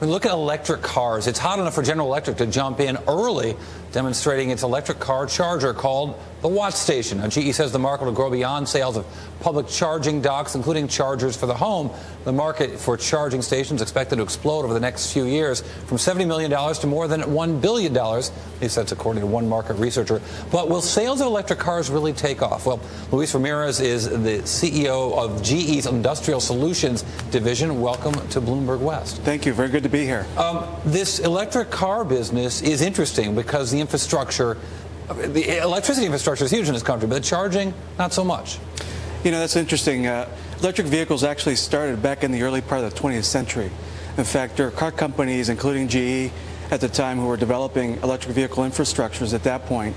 We look at electric cars. It's hot enough for General Electric to jump in early, demonstrating its electric car charger called the Watt Station. Now, GE says the market will grow beyond sales of public charging docks, including chargers for the home. The market for charging stations is expected to explode over the next few years from $70 million to more than $1 billion. At least that's according to one market researcher. But will sales of electric cars really take off? Well, Luis Ramirez is the CEO of GE's Industrial Solutions Division. Welcome to Bloomberg West. Thank you. Very good to be here. This electric car business is interesting because the infrastructure, the electricity infrastructure is huge in this country, but the charging, not so much. You know, that's interesting. Electric vehicles actually started back in the early part of the 20th century. In fact, there are car companies, including GE at the time, who were developing electric vehicle infrastructures at that point.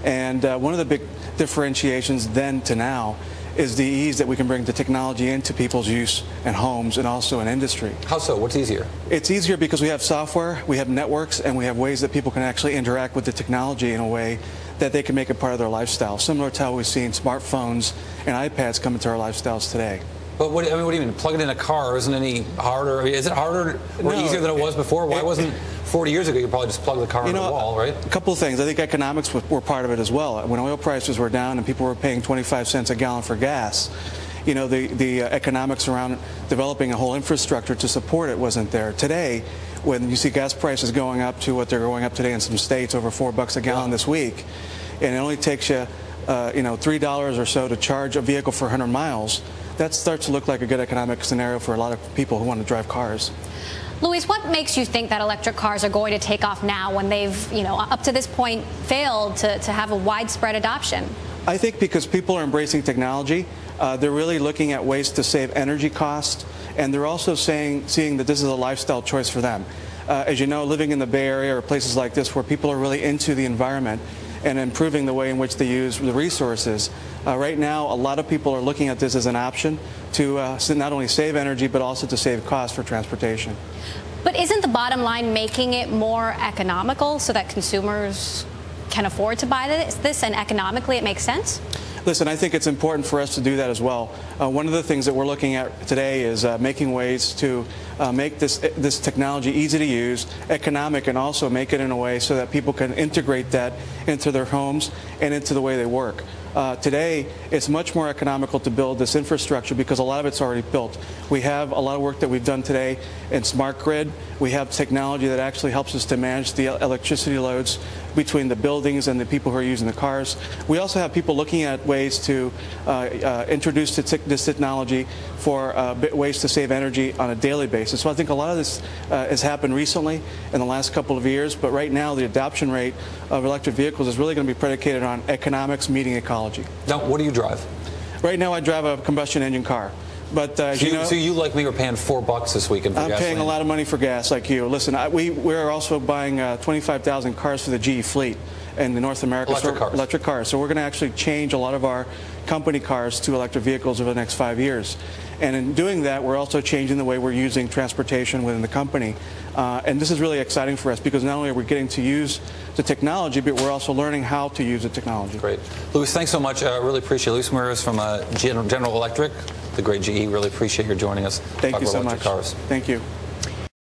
And one of the big differentiations then to now is the ease that we can bring the technology into people's use in homes and also in industry. How so? What's easier? It's easier because we have software, we have networks, and we have ways that people can actually interact with the technology in a way that they can make it part of their lifestyle, similar to how we've seen smartphones and iPads come into our lifestyles today. But what do you mean? Plug it in a car isn't any harder? Is it harder or easier than it was before? Why wasn't 40 years ago you probably just plug the car into the wall, right? A couple of things. I think economics were part of it as well. When oil prices were down and people were paying 25 cents a gallon for gas, you know, the economics around developing a whole infrastructure to support it wasn't there. Today, when you see gas prices going up to what they're going up today in some states, over $4 a gallon this week, and it only takes you, $3 or so to charge a vehicle for 100 miles, that starts to look like a good economic scenario for a lot of people who want to drive cars. Luis, what makes you think that electric cars are going to take off now when they've, up to this point failed to have a widespread adoption? I think because people are embracing technology, they're really looking at ways to save energy costs, and they're also seeing that this is a lifestyle choice for them. As you know, living in the Bay Area or places like this where people are really into the environment and improving the way in which they use the resources. Right now, a lot of people are looking at this as an option to not only save energy, but also to save costs for transportation. But isn't the bottom line making it more economical so that consumers can afford to buy this and economically it makes sense? Listen, I think it's important for us to do that as well. One of the things that we're looking at today is making ways to make this technology easy to use, economic, and also make it in a way so that people can integrate that into their homes and into the way they work. Today, it's much more economical to build this infrastructure because a lot of it's already built. We have a lot of work that we've done today in smart grid. We have technology that actually helps us to manage the electricity loads between the buildings and the people who are using the cars. We also have people looking at ways to introduce this technology for ways to save energy on a daily basis. So I think a lot of this has happened recently in the last couple of years, but right now the adoption rate of electric vehicles is really going to be predicated on economics meeting ecology. Now, what do you drive? Right now I drive a combustion engine car. But so you like me were paying $4 this weekend for gasoline? I'm paying a lot of money for gas like you. Listen, we're also buying 25,000 cars for the GE fleet in North America. Electric cars. So we're going to actually change a lot of our company cars to electric vehicles over the next 5 years. And in doing that, we're also changing the way we're using transportation within the company. And this is really exciting for us because not only are we getting to use the technology, but we're also learning how to use the technology. Great. Luis, thanks so much. Really appreciate it. Luis Ramirez from General Electric, the great GE. Really appreciate your joining us. Thank you so much. Cars. Thank you.